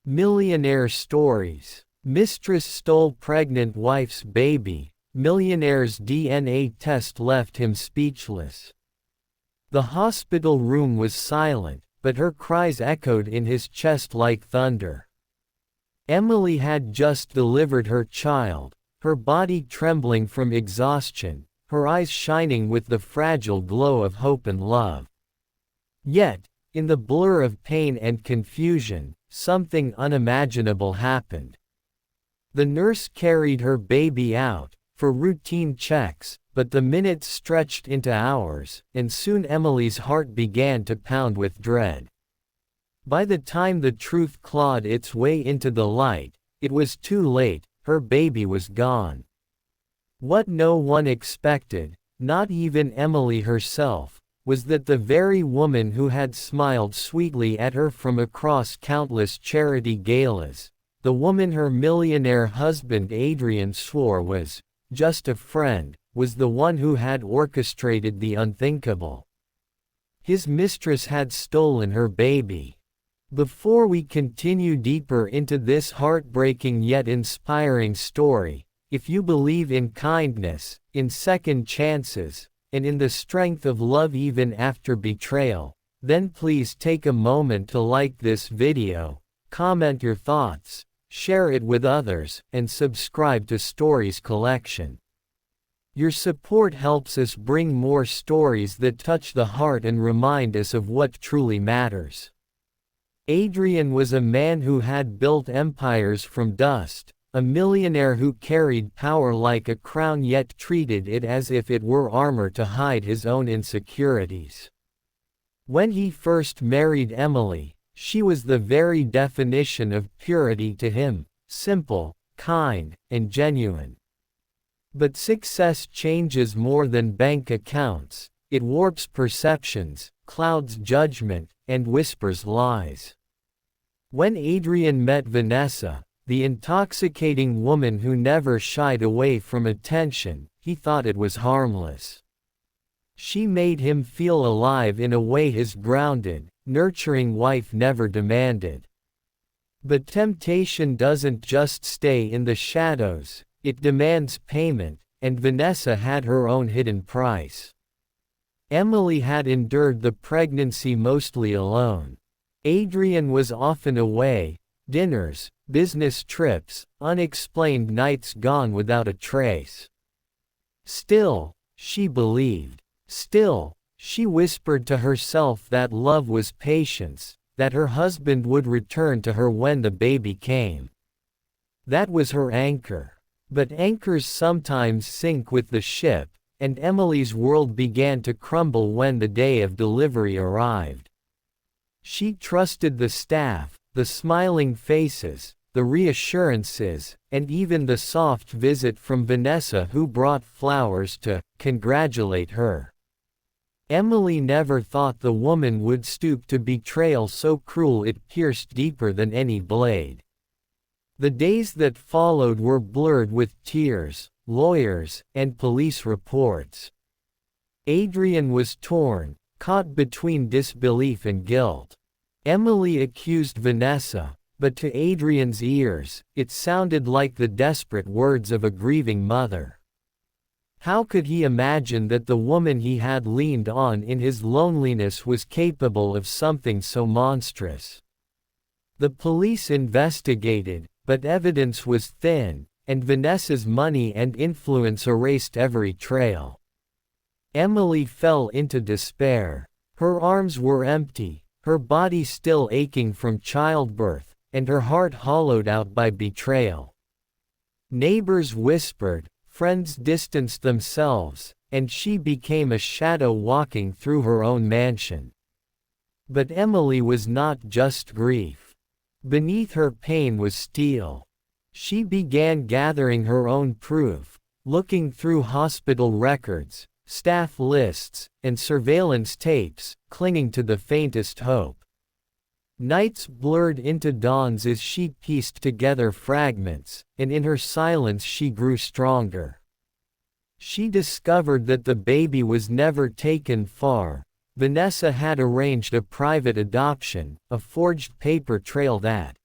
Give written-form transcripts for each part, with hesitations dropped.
Millionaire Stories. Mistress stole pregnant wife's baby. Millionaire's DNA test left him speechless. The hospital room was silent, but her cries echoed in his chest like thunder. Emily had just delivered her child, her body trembling from exhaustion, her eyes shining with the fragile glow of hope and love. Yet, in the blur of pain and confusion, something unimaginable happened. The nurse carried her baby out, for routine checks, but the minutes stretched into hours, and soon Emily's heart began to pound with dread. By the time the truth clawed its way into the light, it was too late, her baby was gone. What no one expected, not even Emily herself, was that the very woman who had smiled sweetly at her from across countless charity galas, the woman her millionaire husband Adrian swore was just a friend, was the one who had orchestrated the unthinkable. His mistress had stolen her baby. Before we continue deeper into this heartbreaking yet inspiring story, if you believe in kindness, in second chances, and in the strength of love even after betrayal, then please take a moment to like this video, comment your thoughts, share it with others, and subscribe to Stories Collection. Your support helps us bring more stories that touch the heart and remind us of what truly matters. Adrian was a man who had built empires from dust, a millionaire who carried power like a crown yet treated it as if it were armor to hide his own insecurities. When he first married Emily, she was the very definition of purity to him, simple, kind, and genuine. But success changes more than bank accounts, it warps perceptions, clouds judgment, and whispers lies. When Adrian met Vanessa, the intoxicating woman who never shied away from attention, he thought it was harmless. She made him feel alive in a way his grounded, nurturing wife never demanded. But temptation doesn't just stay in the shadows, it demands payment, and Vanessa had her own hidden price. Emily had endured the pregnancy mostly alone. Adrian was often away, dinners, business trips, unexplained nights gone without a trace. Still, she believed. Still, she whispered to herself that love was patience, that her husband would return to her when the baby came. That was her anchor. But anchors sometimes sink with the ship, and Emily's world began to crumble when the day of delivery arrived. She trusted the staff, the smiling faces, the reassurances, and even the soft visit from Vanessa who brought flowers to congratulate her. Emily never thought the woman would stoop to betrayal so cruel it pierced deeper than any blade. The days that followed were blurred with tears, lawyers, and police reports. Adrian was torn, caught between disbelief and guilt. Emily accused Vanessa, but to Adrian's ears, it sounded like the desperate words of a grieving mother. How could he imagine that the woman he had leaned on in his loneliness was capable of something so monstrous? The police investigated, but evidence was thin, and Vanessa's money and influence erased every trail. Emily fell into despair. Her arms were empty, her body still aching from childbirth, and her heart hollowed out by betrayal. Neighbors whispered, friends distanced themselves, and she became a shadow walking through her own mansion. But Emily was not just grief. Beneath her pain was steel. She began gathering her own proof, looking through hospital records, staff lists, and surveillance tapes, clinging to the faintest hope. Nights blurred into dawns as she pieced together fragments, and in her silence she grew stronger. She discovered that the baby was never taken far. Vanessa had arranged a private adoption, a forged paper trail that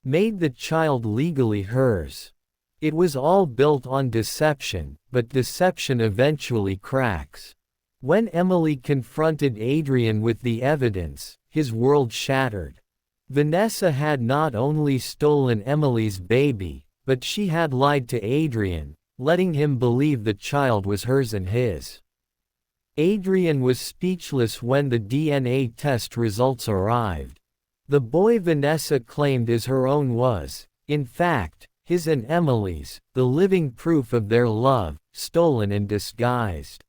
made the child legally hers. It was all built on deception, but deception eventually cracks. When Emily confronted Adrian with the evidence, his world shattered. Vanessa had not only stolen Emily's baby, but she had lied to Adrian, letting him believe the child was hers and his. Adrian was speechless when the DNA test results arrived. The boy Vanessa claimed as her own was, in fact, his and Emily's, the living proof of their love, stolen and disguised.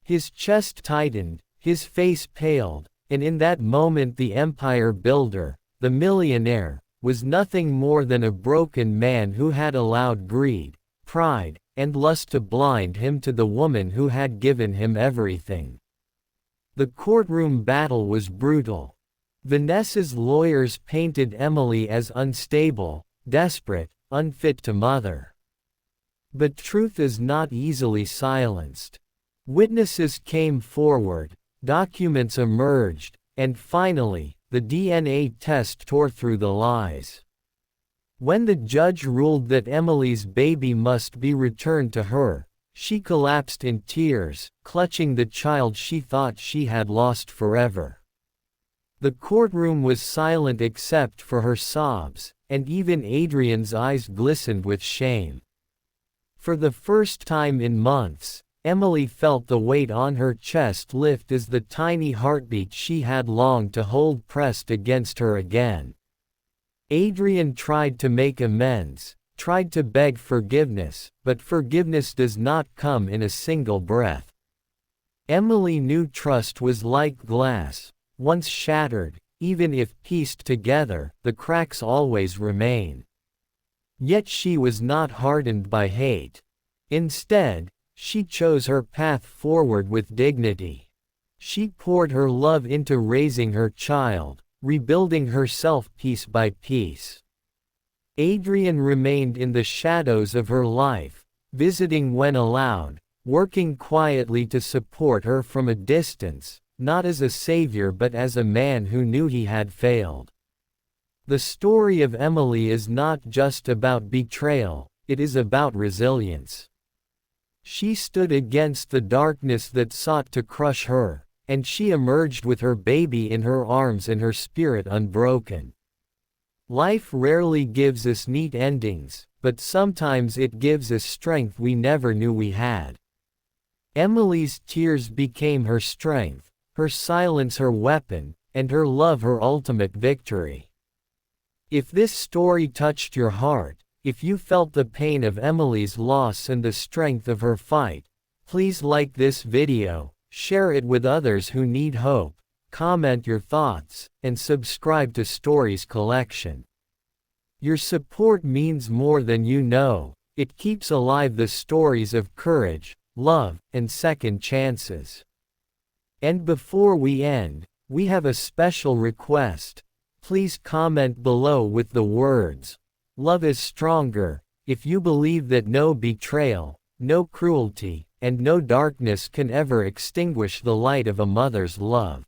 His chest tightened, his face paled, and in that moment the empire builder, the millionaire, was nothing more than a broken man who had allowed greed, pride, and lust to blind him to the woman who had given him everything. The courtroom battle was brutal. Vanessa's lawyers painted Emily as unstable, desperate, unfit to mother. But truth is not easily silenced. Witnesses came forward, documents emerged, and finally, the DNA test tore through the lies. When the judge ruled that Emily's baby must be returned to her, she collapsed in tears, clutching the child she thought she had lost forever. The courtroom was silent except for her sobs, and even Adrian's eyes glistened with shame. For the first time in months, Emily felt the weight on her chest lift as the tiny heartbeat she had longed to hold pressed against her again. Adrian tried to make amends, tried to beg forgiveness, but forgiveness does not come in a single breath. Emily knew trust was like glass. Once shattered, even if pieced together, the cracks always remain. Yet she was not hardened by hate. Instead, she chose her path forward with dignity. She poured her love into raising her child, rebuilding herself piece by piece. Adrian remained in the shadows of her life, visiting when allowed, working quietly to support her from a distance, not as a savior but as a man who knew he had failed. The story of Emily is not just about betrayal, it is about resilience. She stood against the darkness that sought to crush her, and she emerged with her baby in her arms and her spirit unbroken. Life rarely gives us neat endings, but sometimes it gives us strength we never knew we had. Emily's tears became her strength, her silence her weapon, and her love her ultimate victory. If this story touched your heart, if you felt the pain of Emily's loss and the strength of her fight, please like this video, share it with others who need hope, comment your thoughts, and subscribe to Stories Collection. Your support means more than you know. It keeps alive the stories of courage, love, and second chances. And before we end, we have a special request. Please comment below with the words, "Love is stronger," if you believe that no betrayal, no cruelty, and no darkness can ever extinguish the light of a mother's love.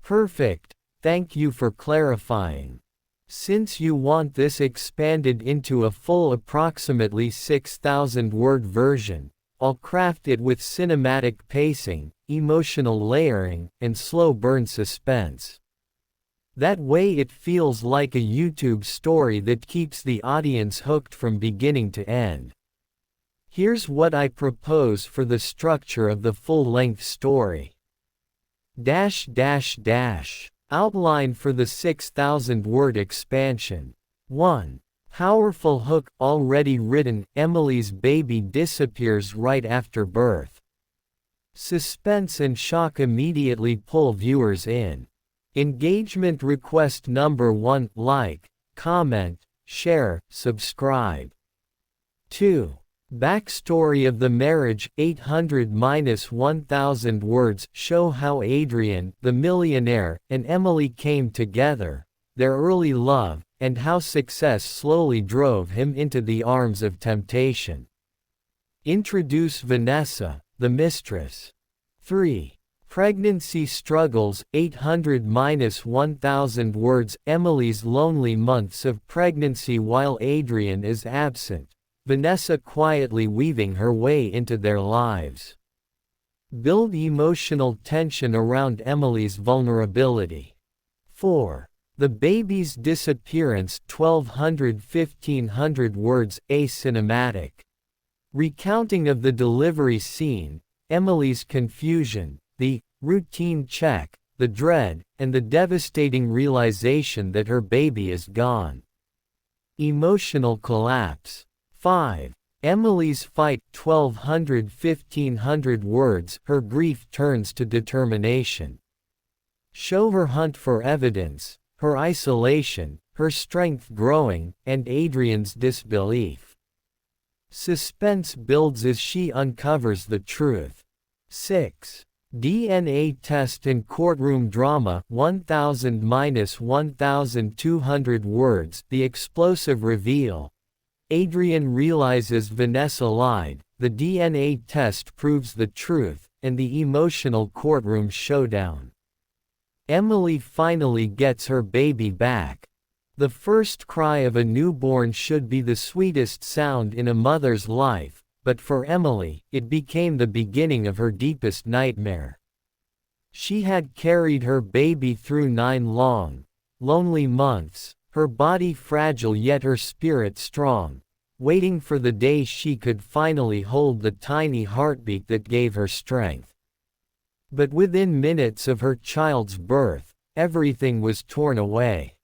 Perfect, thank you for clarifying. Since you want this expanded into a full approximately 6,000-word version, I'll craft it with cinematic pacing, emotional layering, and slow burn suspense. That way it feels like a YouTube story that keeps the audience hooked from beginning to end. Here's what I propose for the structure of the full-length story. Outline for the 6,000-word expansion. 1. Powerful hook already written. Emily's baby disappears right after birth. Suspense and shock immediately pull viewers in. Engagement request number 1: like, comment, share, subscribe. 2. Backstory of the marriage. 800-1000 words show how Adrian, the millionaire, and Emily came together, their early love, and how success slowly drove him into the arms of temptation. Introduce Vanessa, the mistress. 3. Pregnancy struggles, 800-1000 words. Emily's lonely months of pregnancy while Adrian is absent. Vanessa quietly weaving her way into their lives. Build emotional tension around Emily's vulnerability. 4. The baby's disappearance, 1200-1500 words. A cinematic recounting of the delivery scene, Emily's confusion, the routine check, the dread, and the devastating realization that her baby is gone. Emotional collapse. 5. Emily's fight, 1200-1500 words. Her grief turns to determination. Show her hunt for evidence, her isolation, her strength growing, and Adrian's disbelief. Suspense builds as she uncovers the truth. 6. DNA test and courtroom drama, 1000-1200 words. The explosive reveal. Adrian realizes Vanessa lied, the DNA test proves the truth, and the emotional courtroom showdown. Emily finally gets her baby back. The first cry of a newborn should be the sweetest sound in a mother's life, but for Emily, it became the beginning of her deepest nightmare. She had carried her baby through 9 long, lonely months, her body fragile yet her spirit strong, waiting for the day she could finally hold the tiny heartbeat that gave her strength. But within minutes of her child's birth, everything was torn away.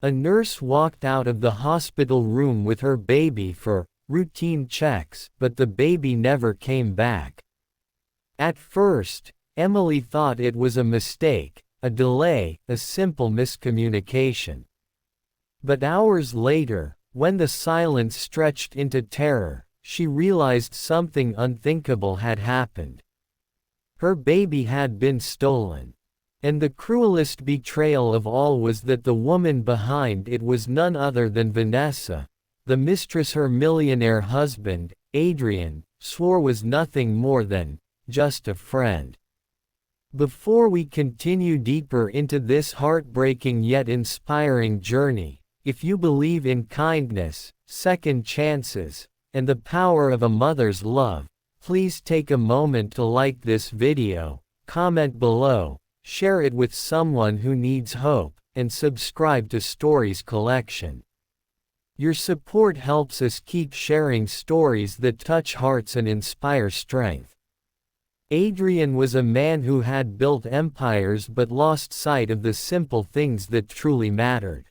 A nurse walked out of the hospital room with her baby for routine checks, but the baby never came back. At first, Emily thought it was a mistake, a delay, a simple miscommunication. But hours later, when the silence stretched into terror, she realized something unthinkable had happened. Her baby had been stolen. And the cruelest betrayal of all was that the woman behind it was none other than Vanessa, the mistress her millionaire husband, Adrian, swore was nothing more than just a friend. Before we continue deeper into this heartbreaking yet inspiring journey, if you believe in kindness, second chances, and the power of a mother's love, please take a moment to like this video, comment below, share it with someone who needs hope, and subscribe to Stories Collection. Your support helps us keep sharing stories that touch hearts and inspire strength. Adrian was a man who had built empires but lost sight of the simple things that truly mattered.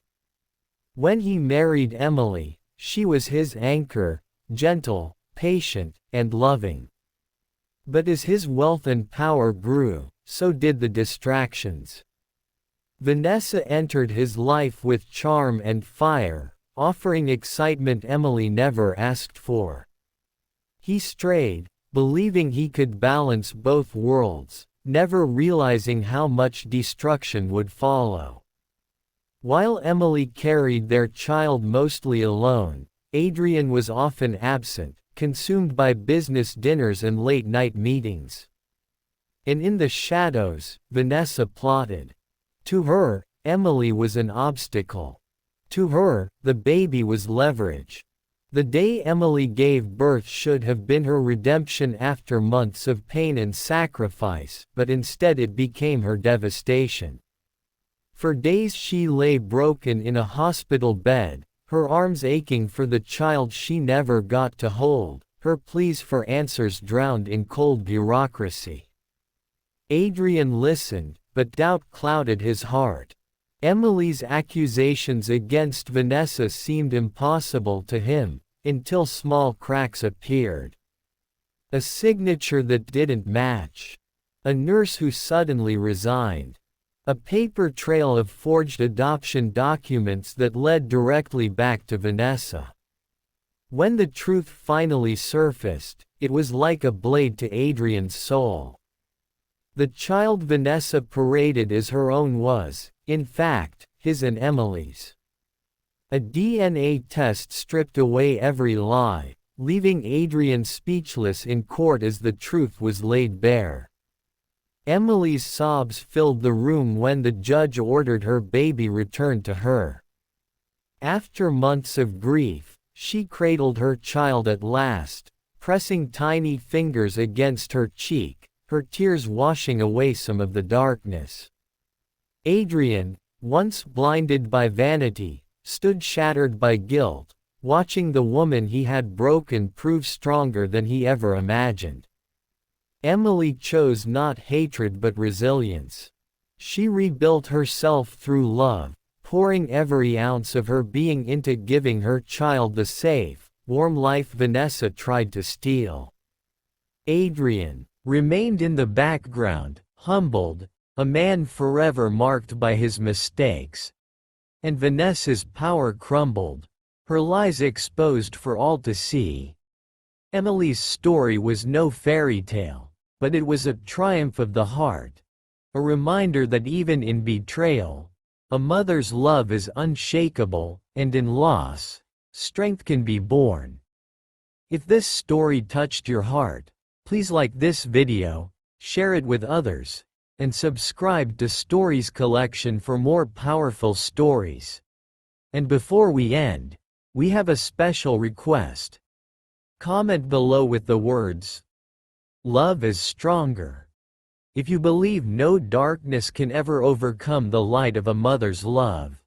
When he married Emily, she was his anchor, gentle, patient, and loving. But as his wealth and power grew, so did the distractions. Vanessa entered his life with charm and fire, offering excitement Emily never asked for. He strayed, believing he could balance both worlds, never realizing how much destruction would follow. While Emily carried their child mostly alone, Adrian was often absent, consumed by business dinners and late-night meetings. And in the shadows, Vanessa plotted. To her, Emily was an obstacle. To her, the baby was leverage. The day Emily gave birth should have been her redemption after months of pain and sacrifice, but instead it became her devastation. For days she lay broken in a hospital bed, her arms aching for the child she never got to hold, her pleas for answers drowned in cold bureaucracy. Adrian listened, but doubt clouded his heart. Emily's accusations against Vanessa seemed impossible to him, until small cracks appeared. A signature that didn't match. A nurse who suddenly resigned. A paper trail of forged adoption documents that led directly back to Vanessa. When the truth finally surfaced, it was like a blade to Adrian's soul. The child Vanessa paraded as her own was, in fact, his and Emily's. A DNA test stripped away every lie, leaving Adrian speechless in court as the truth was laid bare. Emily's sobs filled the room when the judge ordered her baby returned to her. After months of grief, she cradled her child at last, pressing tiny fingers against her cheek, her tears washing away some of the darkness. Adrian, once blinded by vanity, stood shattered by guilt, watching the woman he had broken prove stronger than he ever imagined. Emily chose not hatred but resilience. She rebuilt herself through love, pouring every ounce of her being into giving her child the safe, warm life Vanessa tried to steal. Adrian remained in the background, humbled, a man forever marked by his mistakes. And Vanessa's power crumbled, her lies exposed for all to see. Emily's story was no fairy tale, but it was a triumph of the heart, a reminder that even in betrayal, a mother's love is unshakable, and in loss, strength can be born. If this story touched your heart, please like this video, share it with others, and subscribe to Stories Collection for more powerful stories. And before we end, we have a special request. Comment below with the words, "Love is stronger." If you believe no darkness can ever overcome the light of a mother's love.